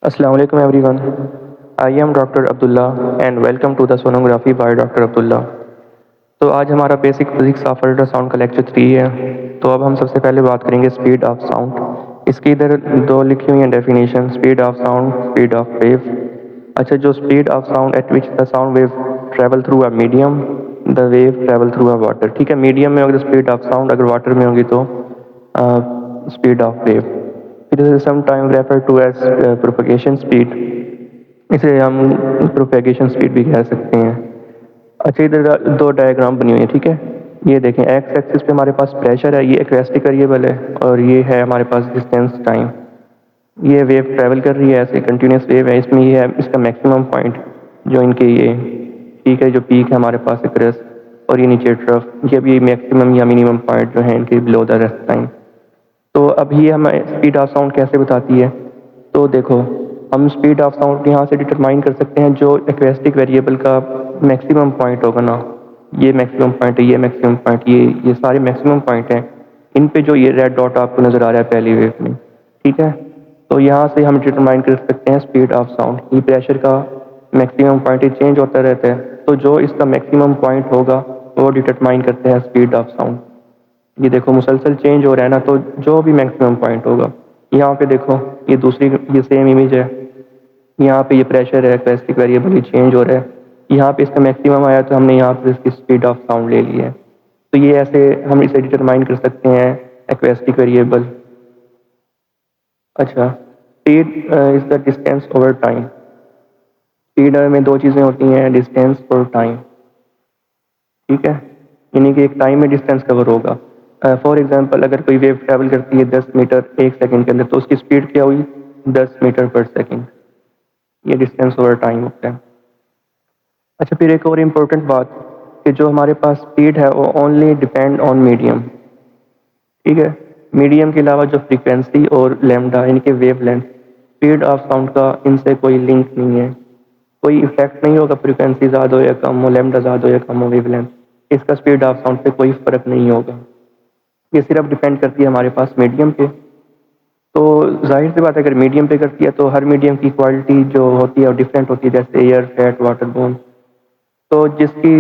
Assalamu alaikum everyone. I am Dr. Abdullah and welcome to the sonography by Dr. Abdullah. तो आज हमारा basic physics of ultrasound का lecture 3 है। तो अब हम सबसे पहले बात करेंगे स्पीड ऑफ साउंड। इसकी इधर दो लिखी हुई हैं definition, speed of sound, speed of wave. अच्छा, जो speed of sound at which the sound wave travel through a medium, the wave travel through a water. ठीक है, मीडियम में होगी तो स्पीड ऑफ साउंड, अगर वाटर में होगी तो speed of wave. It is sometime refer to as propagation speed, इसे हम प्रोपेगेशन स्पीड भी कह सकते हैं। अच्छा, इधर दो डायग्राम बनी हुई है। ठीक है, ये देखें, एक्स एक्सिस पे हमारे पास प्रेशर है, ये एक्वेस्टिक वेरिएबल है, और ये है हमारे पास डिस्टेंस टाइम। ये वेव ट्रैवल कर रही है, ऐसे कंटिन्यूस वेव है। इसमें ये है इसका मैक्सिमम पॉइंट, जो इनके ये पीक है, जो पीक है हमारे पास एक रेस्ट, और ये नीचे ट्रफ, ये भी मैक्सिमम या मिनिमम पॉइंट जो है इनके बिलो द रेस्ट टाइम। तो अब ये हमें स्पीड ऑफ साउंड कैसे बताती है? तो देखो, हम स्पीड ऑफ साउंड यहाँ से डिटरमाइन कर सकते हैं जो एक्वेस्टिक वेरिएबल का मैक्सिमम पॉइंट होगा ना। ये मैक्सिमम पॉइंट है, ये मैक्सिमम पॉइंट, ये सारे मैक्सिमम पॉइंट हैं। इन पे जो ये रेड डॉट आपको नज़र आ रहा है पहली वेव में, ठीक है, तो यहाँ से हम डिटरमाइन कर सकते हैं स्पीड ऑफ साउंड। ये प्रेशर का मैक्सिमम पॉइंट चेंज होता रहता है, तो जो इसका मैक्सिमम पॉइंट होगा वो डिटरमाइन करते हैं स्पीड ऑफ साउंड। ये देखो मुसलसल चेंज हो रहा है ना, तो जो भी मैक्सिमम पॉइंट होगा, यहाँ पे देखो, ये दूसरी, ये सेम इमेज है, यहाँ पे ये प्रेशर है, एक्वेस्टिक वेरिएबल, ये चेंज हो रहा है। यहाँ पे इसका मैक्सिमम आया तो हमने यहाँ पे इसकी स्पीड ऑफ साउंड ले ली है। तो ये ऐसे हम इसे डिटरमाइन कर सकते हैं, एक्वेस्टिक वेरिएबल। अच्छा, speed is the distance over time. Speed में दो चीज़ें होती हैं, डिस्टेंस और टाइम। ठीक है, यानी कि एक टाइम में डिस्टेंस कवर होगा। फॉर एग्जांपल, अगर कोई वेव ट्रैवल करती है 10 मीटर एक सेकंड के अंदर, तो उसकी स्पीड क्या हुई? 10 मीटर पर सेकंड। ये डिस्टेंस ओवर टाइम होता है। अच्छा, फिर एक और इम्पोर्टेंट बात, कि जो हमारे पास स्पीड है वो ओनली डिपेंड ऑन मीडियम। ठीक है, मीडियम के अलावा जो फ्रीक्वेंसी और लैम्डा, इनके wave length, speed of sound का इनसे कोई लिंक नहीं है, कोई इफेक्ट नहीं होगा। फ्रीक्वेंसी ज़्यादा हो या कम हो, लैम्डा ज़्यादा हो या कम हो, वेव लेंथ, इसका स्पीड ऑफ साउंड पे कोई फर्क नहीं होगा। ये सिर्फ डिपेंड करती है हमारे पास मीडियम पे। तो जाहिर सी बात है, अगर मीडियम पे करती है तो हर मीडियम की क्वालिटी जो होती है वो डिफरेंट होती है, जैसे एयर, फैट, वाटर, बोन। तो जिसकी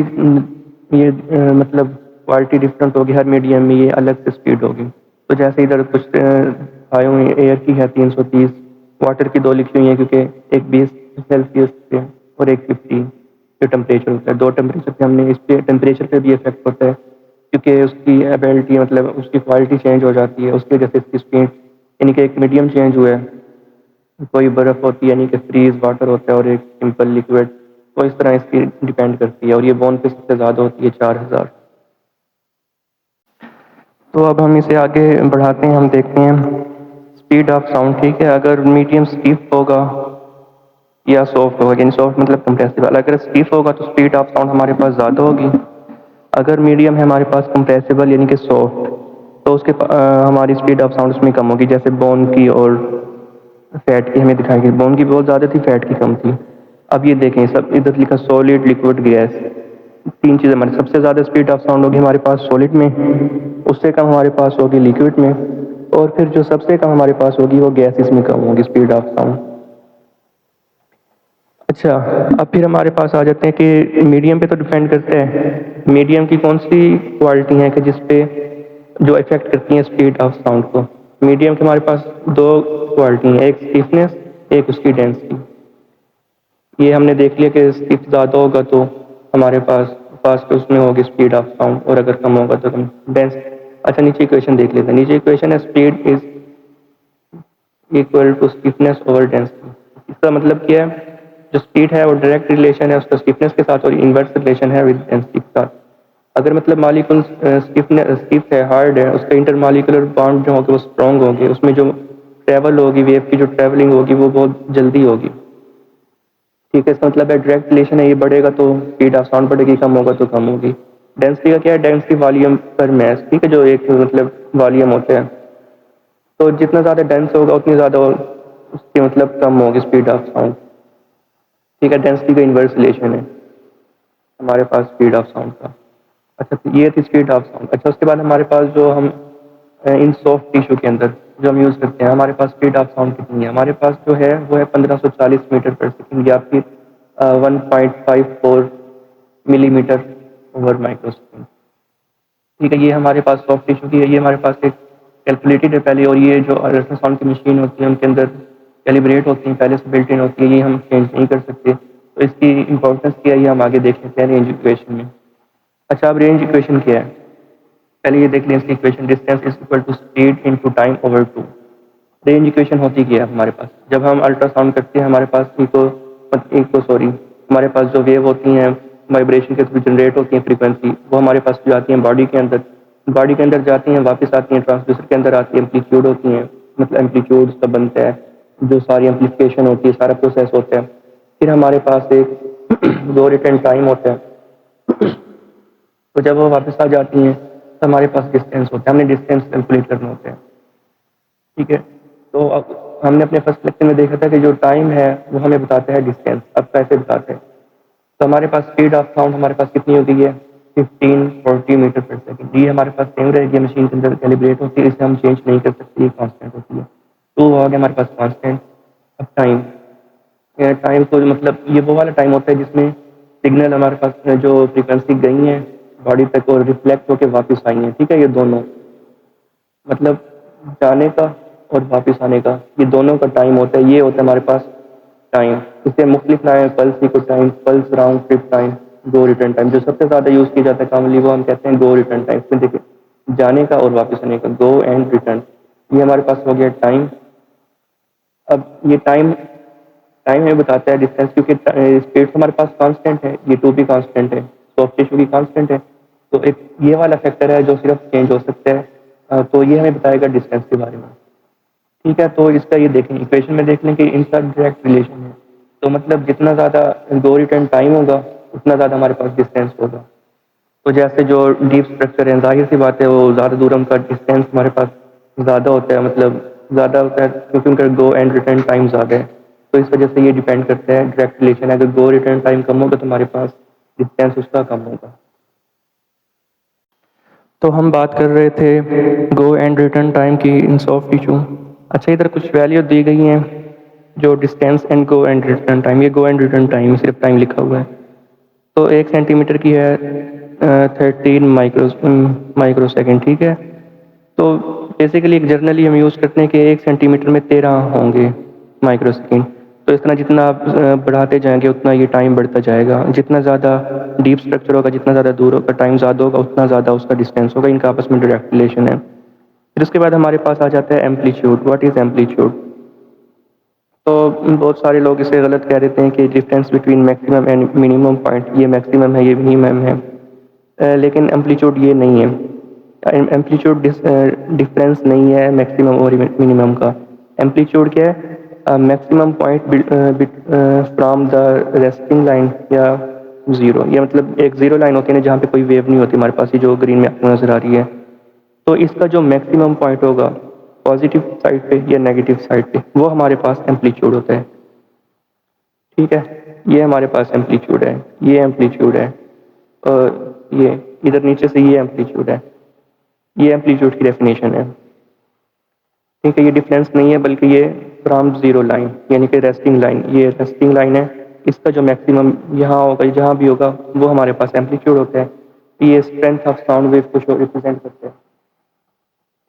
ये मतलब क्वालिटी डिफरेंट होगी, हर मीडियम में ये अलग से स्पीड होगी। तो जैसे इधर कुछ आए हुए हैं, एयर की है 330, वाटर की दो लिखी हुई है, क्योंकि एक 20 सेल्सियस पे और एक 50 जो टेम्परेचर होता है। दो टेम्परेचर पे हमने, इस पे टेम्परेचर पे भी इफेक्ट होता है, क्योंकि उसकी एबिलिटी मतलब उसकी क्वालिटी चेंज हो जाती है, उसकी वजह से इसकी स्पीड, यानी कि एक मीडियम चेंज हुआ है। कोई बर्फ़ होती है यानी कि फ्रीज वाटर होता है, और एक सिंपल लिक्विड, तो इस तरह इसकी डिपेंड करती है। और ये बोन पे सबसे ज़्यादा होती है 4000। तो अब हम इसे आगे बढ़ाते हैं, हम देखते हैं स्पीड ऑफ साउंड। ठीक है, अगर मीडियम स्टीफ होगा या सॉफ्ट होगा, यानी सॉफ्ट मतलब कंप्रेसिबल, अगर स्टीफ होगा तो स्पीड ऑफ साउंड हमारे पास ज़्यादा होगी। अगर मीडियम है हमारे पास कंप्रेसिबल यानी कि सॉफ्ट, तो उसके हमारी स्पीड ऑफ साउंड उसमें कम होगी। जैसे बोन की और फैट की हमें दिखाई गई, बोन की बहुत ज़्यादा थी, फैट की कम थी। अब ये देखें, सब इधर लिखा सॉलिड, लिक्विड, गैस, तीन चीज़ें। हमारी सबसे ज़्यादा स्पीड ऑफ साउंड होगी हमारे पास सॉलिड में, उससे कम हमारे पास होगी लिक्विड में, और फिर जो सबसे कम हमारे पास होगी वो गैसेस में कम होगी स्पीड ऑफ साउंड। अच्छा, अब फिर हमारे पास आ जाते हैं कि मीडियम पे तो डिपेंड करते हैं, मीडियम की कौन सी क्वालिटी है कि जिसपे जो इफेक्ट करती हैं स्पीड ऑफ साउंड को। मीडियम के हमारे पास दो क्वालिटी हैं, एक स्टीफनेस, एक उसकी डेंसिटी। ये हमने देख लिया कि स्टीफ ज़्यादा होगा तो हमारे पास फास्ट उसमें होगी स्पीड ऑफ साउंड, और अगर कम होगा तो कम डेंस। अच्छा, नीचे इक्वेशन देख लेते हैं। नीचे इक्वेशन है speed is equal to stiffness over density. इसका मतलब क्या है? जो स्पीड है वो डायरेक्ट रिलेशन है उसका स्टीफनेस के साथ, और इन्वर्स रिलेशन है विद डेंसिटी के साथ। अगर मतलब मालिक्यूल स्टीफ है, हार्ड है, उसका इंटरमालिकुलर बॉन्ड जो होगा वो स्ट्रॉन्ग होगी, उसमें जो ट्रेवल होगी, वेव की जो ट्रेवलिंग होगी वो बहुत जल्दी होगी। ठीक है, इसका मतलब है डायरेक्ट रिलेशन है, ये बढ़ेगा तो स्पीड ऑफ साउंड बढ़ेगी, कम होगा तो कम होगी। डेंसिटी का क्या है? डेंसिटी वॉल्यूम पर मैस। ठीक है, जो एक मतलब वॉल्यूम होता है, तो जितना ज़्यादा डेंस होगा उतनी ज़्यादा उसकी मतलब कम होगी स्पीड ऑफ साउंड। ठीक है, डेंसिटी का इन्वर्स रिलेशन है हमारे पास स्पीड ऑफ साउंड का। अच्छा, तो ये थी स्पीड ऑफ साउंड। अच्छा, उसके बाद हमारे पास जो हम इन सॉफ्ट टिश्यू के अंदर जो हम यूज़ करते हैं, हमारे पास स्पीड ऑफ साउंड कितनी है? हमारे पास जो है वो है 1540 मीटर पर सेकंड या फिर 1.54 मिलीमीटर ओवर माइक्रो सेकंड। ठीक है, ये हमारे पास सॉफ्ट टिश्यू की है, ये हमारे पास एक कैलकुलेटेड है पहले, और ये जो अल्ट्रासाउंड की मशीन होती है उनके अंदर कैलिब्रेट होती हैं, पहले से बिल्ट इन होती है, ये हम चेंज नहीं कर सकते। तो इसकी इंपॉर्टेंस क्या है ये हम आगे देख लेते हैं रेंज इक्वेशन में। अच्छा, अब रेंज इक्वेशन क्या है? पहले ये देख लें इसकी equation, distance is equal to speed into time over 2। Range equation होती क्या है हमारे पास? जब हम अल्ट्रासाउंड करते हैं हमारे पास हमारे पास जो वेव होती हैं वाइब्रेशन के थ्रू जनरेट होती हैं फ्रीक्वेंसी, वो हमारे पास जाती हैं बॉडी के अंदर, बॉडी के अंदर जाती हैं, वापस आती हैं ट्रांसड्यूसर के अंदर आती है, एम्पलीट्यूड होती हैं, मतलब एम्पलीट्यूड सब बनता है, जो सारी एम्पलीफिकेशन होती है, सारा प्रोसेस होता है। फिर हमारे पास एक दो रिटर्न टाइम होता है। तो जब वो वापस आ जाती हैं तो हमारे पास डिस्टेंस होता है, हमने डिस्टेंस कैलकुलेट करना होता है। ठीक है, तो अब हमने अपने फर्स्ट लेक्चर में देखा था कि जो टाइम है वो हमें बताता है डिस्टेंस, अब कैसे बताते हैं? तो हमारे पास स्पीड ऑफ साउंड हमारे पास कितनी होती है? 1540 मीटर पर सेकंड। ये हमारे पास सेम रहेगी, मशीन के अंदर कैलिब्रेट होती है, इसे हम चेंज नहीं कर सकते, ये कांस्टेंट होती है। तो हो गया हमारे पास कांस्टेंट। अब टाइम, टाइम तो मतलब ये वो वाला टाइम होता है जिसमें सिग्नल हमारे पास जो फ्रीक्वेंसी गई है बॉडी तक और रिफ्लेक्ट होकर वापस आई है। ठीक है, ये दोनों मतलब जाने का और वापस आने का, ये दोनों का टाइम होता है, ये होता है हमारे पास टाइम। इसे मुख्तलिफ नाम है, pulse equal time, pulse round trip time, go return time. जो सबसे ज़्यादा यूज़ किया जाता है कॉमनली वो हम कहते हैं गो रिटर्न टाइम। इसमें देखिए जाने का और वापस आने का, गो एंड रिटर्न, ये हमारे पास हो गया टाइम। अब ये टाइम टाइम हमें बताता है डिस्टेंस, क्योंकि स्पीड हमारे पास कांस्टेंट है, ये टू भी कांस्टेंट है, सॉफ्ट टिश्यू भी कांस्टेंट है, तो एक ये वाला फैक्टर है जो सिर्फ चेंज हो सकता है। तो ये हमें बताएगा डिस्टेंस के बारे में। ठीक है, तो इसका ये देखें, इक्वेशन में देख लें कि इनका डायरेक्ट रिलेशन है। तो मतलब जितना ज़्यादा गो रिटर्न टाइम होगा उतना ज़्यादा हमारे पास डिस्टेंस होगा। तो जैसे जो डीप स्ट्रक्चर है, जाहिर सी बात है वो ज़्यादा दूर उनका डिस्टेंस हमारे पास ज़्यादा होता है, मतलब ज़्यादा होता है क्योंकि उनका गो एंड रिटर्न टाइम ज़्यादा है। तो इस वजह से ये डिपेंड करता है, डायरेक्ट रिलेशन है। अगर गो रिटर्न टाइम कम होगा तो हमारे पास डिस्टेंस उसका कम होगा। तो हम बात कर रहे थे गो एंड रिटर्न टाइम की इन सॉफ्ट टिश्यू। अच्छा, इधर कुछ वैल्यू दी गई हैं जो distance and go and return time, ये गो एंड रिटर्न टाइम सिर्फ टाइम लिखा हुआ है। तो 1 सेंटीमीटर की है 13 माइक्रो सेकेंड। ठीक है, तो बेसिकली एक जर्नली हम यूज़ करते हैं कि 1 सेंटीमीटर में 13 होंगे माइक्रो सेकेंड। तो इस तरह जितना आप बढ़ाते जाएंगे उतना ये टाइम बढ़ता जाएगा, जितना ज़्यादा डीप स्ट्रक्चर होगा, जितना ज़्यादा दूर होगा, टाइम ज़्यादा होगा, उतना ज़्यादा उसका डिस्टेंस होगा। इनका आपस में डायरेक्ट रिलेशन है। फिर उसके बाद हमारे पास आ जाता है एम्पलीट्यूड। What is amplitude? तो बहुत सारे लोग इसे गलत कह देते हैं कि difference between maximum and minimum point, ये मैक्सिमम है ये मिनिमम है, लेकिन एम्पलीट्यूड ये नहीं है। एम्पलीट्यूड डिफरेंस नहीं है मैक्सिमम और मिनिमम का। एम्पलीट्यूड क्या है? Maximum point from the resting line या ज़ीरो, ये मतलब एक ज़ीरो लाइन होती है ना जहाँ पे कोई वेव नहीं होती हमारे पास, ये जो ग्रीन में आपको नज़र आ रही है। तो इसका जो मैक्सिमम पॉइंट होगा पॉजिटिव साइड पे या नेगेटिव साइड पे, वो हमारे पास एम्पलीट्यूड होता है। ठीक है, ये हमारे पास एम्पलीट्यूड है, ये एम्पलीट्यूड है, और ये इधर नीचे से ये एम्पलीट्यूड है, ये एम्पलीट्यूड की डेफिनेशन है। ठीक है, ये डिफरेंस नहीं है बल्कि ये फ्रॉम ज़ीरो लाइन यानी कि रेस्टिंग लाइन, ये रेस्टिंग लाइन है, इसका जो मैक्सिमम यहाँ होगा जहाँ भी होगा वो हमारे पास एम्पलीट्यूड होता है। ये स्ट्रेंथ ऑफ साउंड वेव को रिप्रेजेंट करते हैं।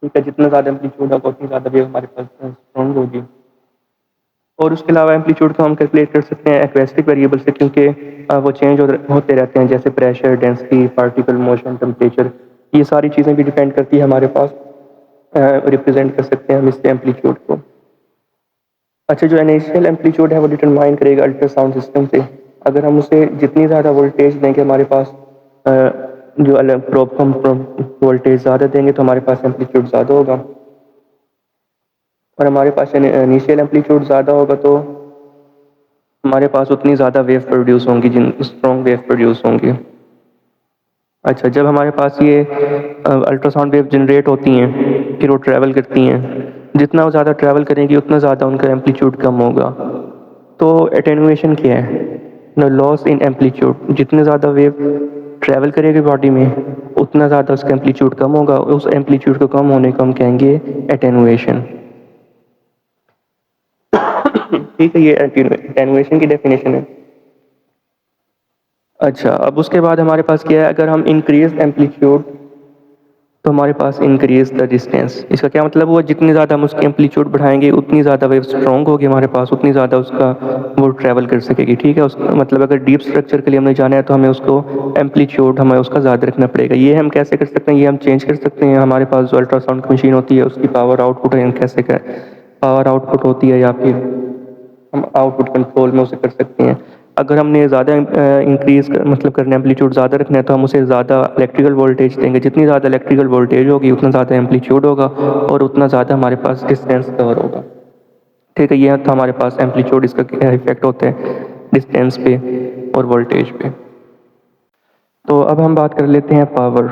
ठीक है, जितना ज़्यादा एम्पलीट्यूड होगा उतनी ज़्यादा वेव हमारे पास स्ट्रॉन्ग होगी। और उसके अलावा एम्पलीट्यूड को हम कैलकुलेट कर सकते हैं एक्वेस्टिक वेरिएबल से, क्योंकि वो चेंज होते रहते हैं, जैसे pressure, density, particle motion, temperature, ये सारी चीज़ें भी डिपेंड करती है हमारे पास, रिप्रेजेंट कर सकते हैं हम इससे एम्पलीट्यूड को। अच्छा, जो इनिशियल एम्पलीट्यूड है वो डिटरमाइन करेगा अल्ट्रासाउंड सिस्टम से। अगर हम उसे जितनी ज़्यादा वोल्टेज देंगे हमारे पास जो प्रोब हम वोल्टेज ज़्यादा देंगे तो हमारे पास एम्पलीट्यूड ज़्यादा होगा, और हमारे पास इनिशियल एम्पलीट्यूड ज़्यादा होगा तो हमारे पास उतनी ज़्यादा वेव प्रोड्यूस होंगी, जिन स्ट्रॉन्ग वेव प्रोड्यूस होंगी। अच्छा, जब हमारे पास ये अल्ट्रासाउंड वेव जनरेट होती हैं फिर वो ट्रैवल करती हैं, जितना वो ज़्यादा ट्रैवल करेंगी उतना ज़्यादा उनका एम्पलीट्यूड कम होगा। तो एटेनुएशन क्या है? नो लॉस इन एम्पलीट्यूड, जितने ज़्यादा वेव ट्रैवल करेगी बॉडी में उतना ज़्यादा उसका एम्पलीट्यूड कम होगा, उस एम्पलीट्यूड को कम होने को हम कहेंगे एटेनुएशन। ठीक है, ये एटेन्यूएशन की डेफिनेशन है। अच्छा, अब उसके बाद हमारे पास क्या है, अगर हम इंक्रीज एम्पलीट्यूड तो हमारे पास इंक्रीज द डिस्टेंस। इसका क्या मतलब हुआ, जितनी ज़्यादा हम उसकी एम्पलीट्यूड बढ़ाएंगे उतनी ज़्यादा वेव स्ट्रॉन्ग होगी हमारे पास, उतनी ज़्यादा उसका वो ट्रैवल कर सकेगी। ठीक है, उसका मतलब अगर डीप स्ट्रक्चर के लिए हमने जाना है तो हमें उसको एम्पलीट्यूड हमें उसका ज़्यादा रखना पड़ेगा। ये हम कैसे कर सकते हैं, ये हम चेंज कर सकते हैं। हमारे पास जो अल्ट्रासाउंड की मशीन होती है उसकी पावर आउटपुट है, कैसे कर पावर आउटपुट होती है या फिर हम आउटपुट कंट्रोल में उसे कर सकते हैं। अगर हमने ज़्यादा इंक्रीज मतलब करना एम्पलीट्यूड ज़्यादा रखना है तो हम उसे ज़्यादा इलेक्ट्रिकल वोल्टेज देंगे। जितनी ज़्यादा इलेक्ट्रिकल वोल्टेज होगी उतना ज़्यादा एम्पलीट्यूड होगा और उतना ज़्यादा हमारे पास डिस्टेंस कवर होगा। ठीक है, ये था हमारे पास एम्पलीट्यूड, इसका क्या इफेक्ट होता है डिस्टेंस पे और वोल्टेज पे। तो अब हम बात कर लेते हैं power.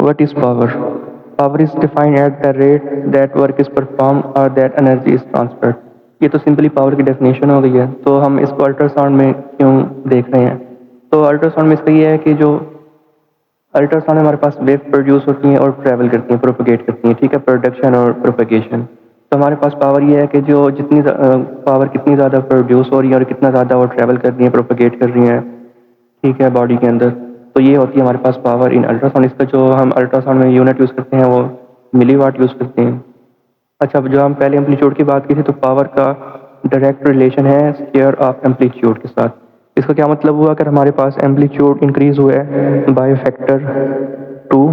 What is power? Power is defined at the rate that work is perform और दैट एनर्जी इज ट्रांसफर्ड। ये तो सिंपली पावर की डेफिनेशन हो गई है। तो हम इसको अल्ट्रासाउंड में क्यों देख रहे हैं? तो अल्ट्रासाउंड में इसका ये है कि जो अल्ट्रासाउंड में हमारे पास वेव प्रोड्यूस होती हैं और ट्रैवल करती हैं, प्रोपगेट करती हैं। ठीक है, प्रोडक्शन और प्रोपगेशन। तो हमारे पास पावर ये है कि जो जितनी पावर कितनी ज़्यादा प्रोड्यूस हो रही है और कितना ज़्यादा वो ट्रैवल कर रही है, प्रोपगेट कर रही हैं, ठीक है, बॉडी के अंदर। तो ये होती है हमारे पास पावर इन अल्ट्रासाउंड। इसका जो हम अल्ट्रासाउंड में यूनिट यूज़ करते हैं वो मिलीवाट यूज़ करते हैं। अच्छा, जो हम पहले एम्पलीट्यूड की बात की थी, तो पावर का डायरेक्ट रिलेशन है स्क्वायर ऑफ एम्पलीट्यूड के साथ। इसका क्या मतलब हुआ, अगर हमारे पास एम्पलीट्यूड इंक्रीज हुआ है बाय फैक्टर 2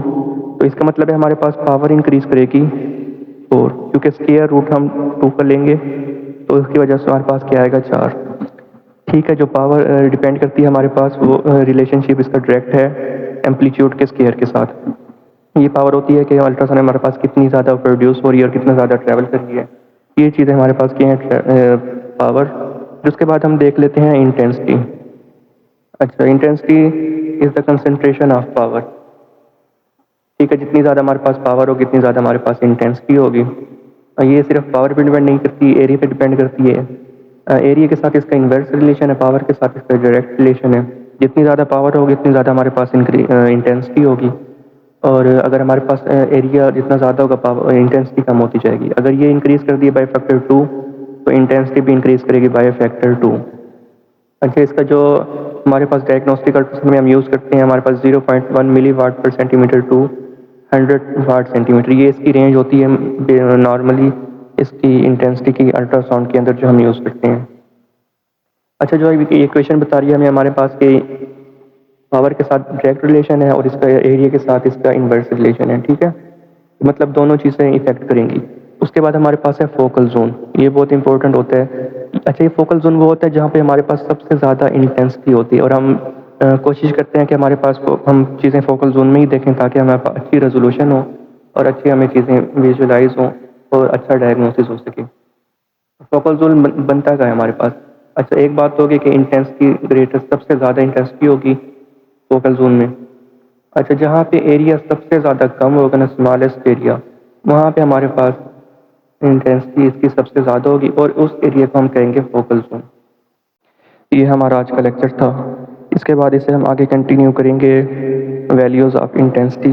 तो इसका मतलब है हमारे पास पावर इंक्रीज करेगी 4, क्योंकि स्क्वायर रूट हम 2 का लेंगे तो उसकी वजह से हमारे पास क्या आएगा 4। ठीक है, जो पावर डिपेंड करती है हमारे पास वो रिलेशनशिप इसका डायरेक्ट है एम्पलीट्यूड के स्क्वायर के साथ। ये पावर होती है कि अल्ट्रासाउंड हमारे पास कितनी ज़्यादा प्रोड्यूस हो रही है और कितना ज़्यादा ट्रैवल कर रही है। ये चीज़ें हमारे पास क्या हैं, पावर। उसके बाद हम देख लेते हैं इंटेंसिटी। अच्छा, intensity is the concentration of power. ठीक है, जितनी ज़्यादा हमारे पास पावर होगी उतनी ज़्यादा हमारे पास इंटेंसिटी होगी। ये सिर्फ पावर पर डिपेंड नहीं करती, एरिया पे डिपेंड करती है। एरिया के साथ इसका इन्वर्स रिलेशन है, पावर के साथ इसका डायरेक्ट रिलेशन है। जितनी ज़्यादा पावर होगी उतनी ज़्यादा हमारे पास इंटेंसिटी होगी, और अगर हमारे पास एरिया जितना ज़्यादा होगा पावर इंटेंसिटी कम होती जाएगी। अगर ये इंक्रीज़ कर दिए बाय फैक्टर 2 तो इंटेंसिटी भी इंक्रीज़ करेगी बाय फैक्टर 2। अच्छा, इसका जो हमारे पास डायग्नोस्टिक अल्ट्रासाउंड में हम यूज़ करते हैं, हमारे पास 0.1 मिली वाट पर सेंटीमीटर टू 100 वाट सेंटीमीटर, ये इसकी रेंज होती है नॉर्मली इसकी इंटेंसिटी की अल्ट्रासाउंड के अंदर जो हम यूज़ करते हैं। अच्छा, जो ये क्वेश्चन बता रही है हमें हमारे पास कि पावर के साथ डायरेक्ट रिलेशन है और इसका एरिया के साथ इसका इन्वर्स रिलेशन है। ठीक है, मतलब दोनों चीज़ें इफेक्ट करेंगी। उसके बाद हमारे पास है फोकल जोन। ये बहुत इंपॉर्टेंट होता है। अच्छा, ये फोकल जोन वो होता है जहाँ पे हमारे पास सबसे ज़्यादा इंटेंसिटी होती है, और हम कोशिश करते हैं कि हमारे पास हम चीज़ें फोकल जोन में ही देखें ताकि हमारे पास अच्छी रेजोल्यूशन हो और अच्छी हमें चीज़ें विजुलाइज हों और अच्छा डायग्नोसिस हो सके। फोकल जोन बनता क्या है हमारे पास? अच्छा, एक बात तो होगी कि इंटेंसिटी ग्रेटेस्ट सबसे ज़्यादा इंटेंसिटी होगी फोकल जोन में। अच्छा, जहाँ पे एरिया सबसे ज़्यादा कम होगा ना, स्मॉलेस्ट एरिया, वहाँ पे हमारे पास इंटेंसिटी इसकी सबसे ज़्यादा होगी और उस एरिया को हम कहेंगे फोकल जोन। ये हमारा आज का लेक्चर था। इसके बाद इसे हम आगे कंटिन्यू करेंगे वैल्यूज़ ऑफ इंटेंसिटी।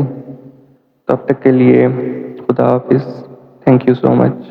तब तक के लिए खुदा हाफिज़। Thank you so much.